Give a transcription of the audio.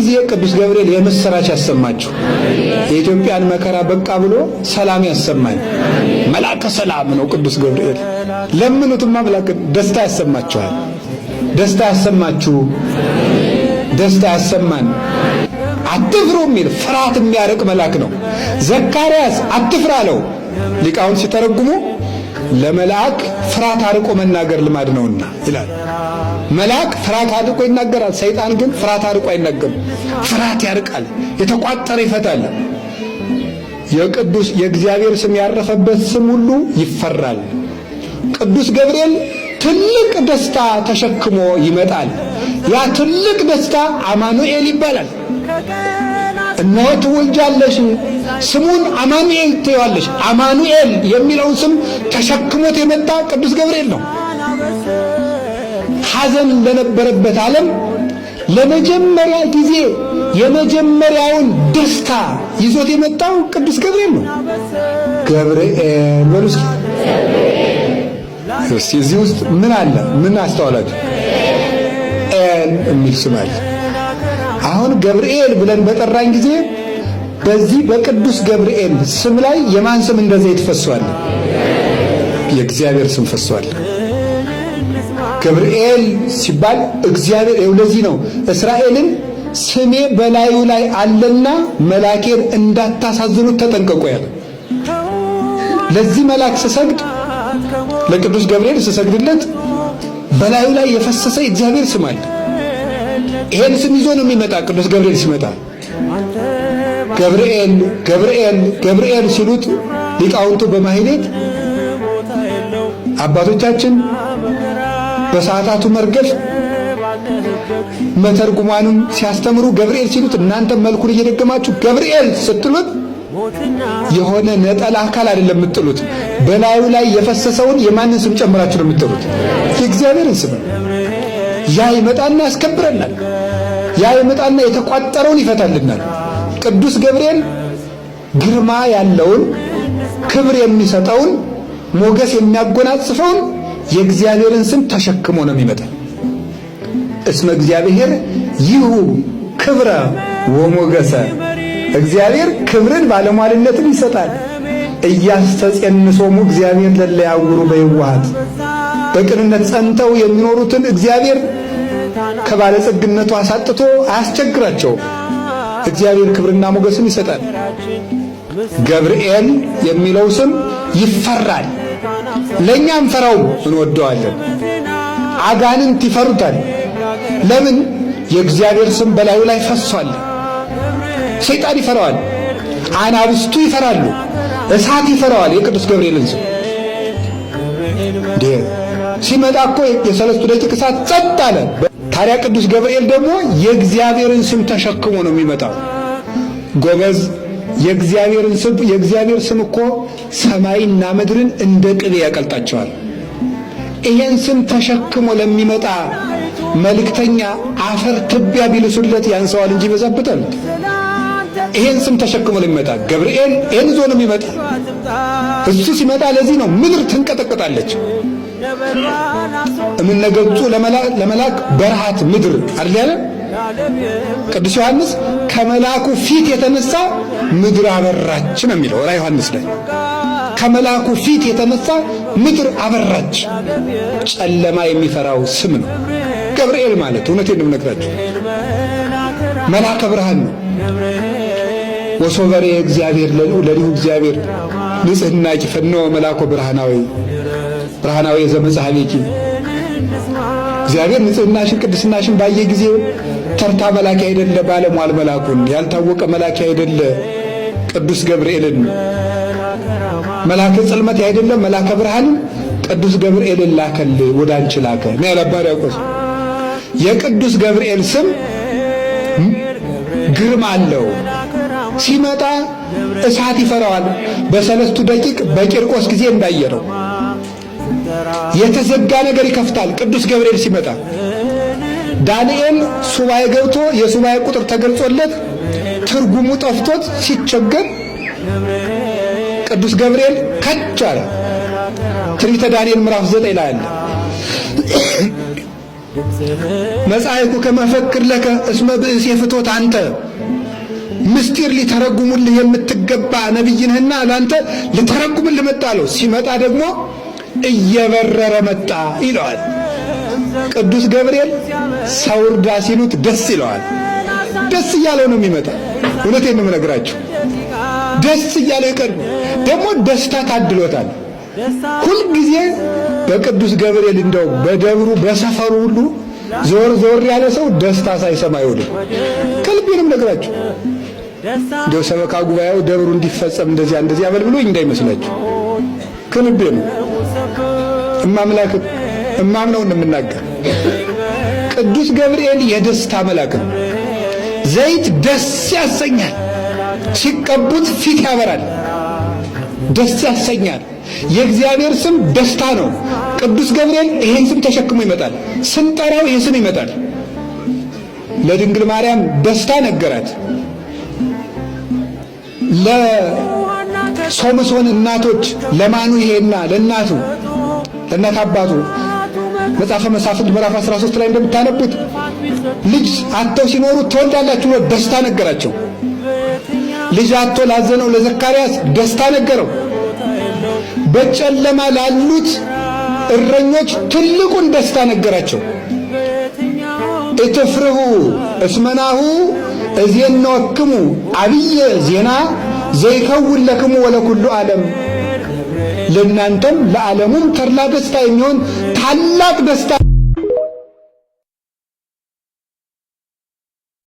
ጊዜ ቅዱስ ገብርኤል የምስራች ያሰማችሁ። የኢትዮጵያን መከራ በቃ ብሎ ሰላም ያሰማኝ። መልአከ ሰላም ነው ቅዱስ ገብርኤል። ለምኑትማ መልአከ ደስታ ያሰማችኋል። ደስታ ያሰማችሁ፣ ደስታ ያሰማን። አትፍሩ የሚል ፍርሃት የሚያርቅ መልአክ ነው። ዘካርያስ አትፍራ አለው። ሊቃውንት ሲተረጉሙ ለመልአክ ፍርሃት አርቆ መናገር ልማድ ነውና ይላል። መልአክ ፍርሃት አርቆ ይናገራል። ሰይጣን ግን ፍርሃት አርቆ አይናገርም። ፍርሃት ያርቃል፣ የተቋጠረ ይፈታል። የእግዚአብሔር ስም ያረፈበት ስም ሁሉ ይፈራል። ቅዱስ ገብርኤል ትልቅ ደስታ ተሸክሞ ይመጣል። ያ ትልቅ ደስታ አማኑኤል ይባላል። እነሆ ትወልጃለሽ፣ ስሙን አማኑኤል ትይዋለሽ። አማኑኤል የሚለውን ስም ተሸክሞት የመጣ ቅዱስ ገብርኤል ነው። ሐዘን ለነበረበት ዓለም ለመጀመሪያ ጊዜ የመጀመሪያውን ደስታ ይዞት የመጣው ቅዱስ ገብርኤል ነው። ገብርኤል በሉ እስኪ። እዚህ ውስጥ ምን አለ? ምን አስተዋላችሁ? ኤል የሚል ስም አለ። አሁን ገብርኤል ብለን በጠራን ጊዜ በዚህ በቅዱስ ገብርኤል ስም ላይ የማን ስም እንደ ዘይት ፈሷል? የእግዚአብሔር ስም ፈሷል። ገብርኤል ሲባል እግዚአብሔር ለዚህ ነው እስራኤልን ስሜ በላዩ ላይ አለና መላኬን እንዳታሳዝኑት ተጠንቀቁ ያለ። ለዚህ መልአክ ስሰግድ፣ ለቅዱስ ገብርኤል ስሰግድለት በላዩ ላይ የፈሰሰ እግዚአብሔር ስም አለ። ይሄን ስም ይዞ ነው የሚመጣ። ቅዱስ ገብርኤል ሲመጣ ገብርኤል ገብርኤል ገብርኤል ሲሉት ሊቃውንቱ በማህሌት አባቶቻችን በሰዓታቱ መርገፍ መተርጉማኑም ሲያስተምሩ ገብርኤል ሲሉት እናንተ መልኩን እየደገማችሁ ገብርኤል ስትሉት የሆነ ነጠላ አካል አይደለም የምትጥሉት፣ በላዩ ላይ የፈሰሰውን የማንን ስም ጨምራችሁ ነው የምትጥሉት? የእግዚአብሔርን ስም። ያ ይመጣና ያስከብረናል። ያ ይመጣና የተቋጠረውን ይፈታልናል። ቅዱስ ገብርኤል ግርማ ያለውን ክብር የሚሰጠውን ሞገስ የሚያጎናጽፈውን የእግዚአብሔርን ስም ተሸክሞ ነው የሚመጣ። እስመ እግዚአብሔር ይሁ ክብረ ወሞገሰ፣ እግዚአብሔር ክብርን ባለሟልነትን ይሰጣል። እያስተጸንሶሙ እግዚአብሔር ለለ ያውሩ በየዋሃት፣ በቅንነት ጸንተው የሚኖሩትን እግዚአብሔር ከባለጸግነቱ አሳጥቶ አያስቸግራቸውም። እግዚአብሔር ክብርና ሞገስን ይሰጣል። ገብርኤል የሚለው ስም ይፈራል። ለኛም ፈራው እንወደዋለን። አጋንንት ይፈሩታል። ለምን? የእግዚአብሔር ስም በላዩ ላይ ፈሷል። ሰይጣን ይፈራዋል። አናብስቱ ይፈራሉ። እሳት ይፈራዋል የቅዱስ ገብርኤልን ስም። ሲመጣ እኮ የሰለስቱ ደቂቅ እሳት ጸጥ አለ። ታዲያ ቅዱስ ገብርኤል ደግሞ የእግዚአብሔርን ስም ተሸክሞ ነው የሚመጣው። ጎበዝ፣ የእግዚአብሔር ስም እኮ ሰማይና ምድርን እንደ ቅቤ ያቀልጣቸዋል። ይሄን ስም ተሸክሞ ለሚመጣ መልእክተኛ አፈር ትቢያ ቢልሱለት ያንሰዋል እንጂ ይበዛበታል። ይሄን ስም ተሸክሞ ለሚመጣ ገብርኤል ይሄን ይዞ ነው የሚመጣ። እሱ ሲመጣ ለዚህ ነው ምድር ትንቀጠቀጣለች። እምነገጹ ለመላክ በረሃት ምድር አይደል ያለ ቅዱስ ዮሐንስ። ከመላኩ ፊት የተነሳ ምድር አበራች ነው የሚለው ራዕየ ዮሐንስ ላይ። ከመላኩ ፊት የተነሳ ምድር አበራች። ጨለማ የሚፈራው ስም ነው ገብርኤል ማለት። እውነቴን ነው የምነግራችሁ፣ መልአከ ብርሃን ነው። ወሶበሬ እግዚአብሔር ለሊሁ እግዚአብሔር ንጽሕና ይፈነወ መልአኮ ብርሃናዊ ዘመጽሐቤኪ። እግዚአብሔር ንጽሕናሽን ቅድስናሽን ባየ ጊዜ ተርታ መላክ አይደለ ባለሟል መላኩን ያልታወቀ መላክ አይደለ ቅዱስ ገብርኤልን መላከ ጽልመት አይደለ መላከ ብርሃንን ቅዱስ ገብርኤልን ላከል ወደ አንቺ ላከ ነው ያለባሪ ያውቀስ። የቅዱስ ገብርኤል ስም ግርማ አለው። ሲመጣ እሳት ይፈራዋል። በሰለስቱ ደቂቅ በቂርቆስ ጊዜ እንዳየረው የተዘጋ ነገር ይከፍታል። ቅዱስ ገብርኤል ሲመጣ ዳንኤል ሱባኤ ገብቶ የሱባኤ ቁጥር ተገልጾለት ትርጉሙ ጠፍቶት ሲቸገር ቅዱስ ገብርኤል ከች አለ። ትንቢተ ዳንኤል ምዕራፍ 9 ላይ አለ። መጻይኩ ከመፈክር ለከ እስመ ብእሴ ፍቶት አንተ ምስጢር ሊተረጉሙልህ የምትገባ ነብይ ነህና ላንተ ሊተረጉምልህ መጣ አለው። ሲመጣ ደግሞ እየበረረ መጣ ይለዋል። ቅዱስ ገብርኤል ሰው እርዳ ሲሉት ደስ ይለዋል። ደስ እያለው ነው የሚመጣ። እውነቴን ነው የምነግራችሁ። ደስ እያለው ይቀርብ። ደግሞ ደስታ ታድሎታል። ሁልጊዜ በቅዱስ ገብርኤል እንደው በደብሩ በሰፈሩ ሁሉ ዞር ዞር ያለ ሰው ደስታ ሳይሰማ አይውልም። ከልቤንም ነግራችሁ እንደው ሰበካ ጉባኤው ደብሩ እንዲፈጸም እንደዚህ አበልብሎኝ እንዳይመስላችሁ። ከልቤ ነው እማምላክ እማምነው እንደምናገር። ቅዱስ ገብርኤል የደስታ መልአክ ነው። ዘይት ደስ ያሰኛል፣ ሲቀቡት ፊት ያበራል፣ ደስ ያሰኛል። የእግዚአብሔር ስም ደስታ ነው። ቅዱስ ገብርኤል ይሄን ስም ተሸክሞ ይመጣል። ስንጠራው ይሄ ስም ይመጣል። ለድንግል ማርያም ደስታ ነገራት። ለሶምሶን እናቶች ለማኑሄና ለእናቱ ለእናት አባቱ መጽሐፈ መሳፍንት ምዕራፍ 13 ላይ እንደምታነቡት ልጅ አጥተው ሲኖሩ ትወልዳላችሁ ብሎ ደስታ ነገራቸው። ልጅ አጥቶ ላዘነው ለዘካርያስ ደስታ ነገረው። በጨለማ ላሉት እረኞች ትልቁን ደስታ ነገራቸው። እትፍርሁ እስመናሁ እዜንወክሙ አብየ ዜና ዘይከውን ለክሙ ወለኩሉ ዓለም። ለእናንተም ለዓለሙም ተድላ ደስታ የሚሆን ታላቅ ደስታ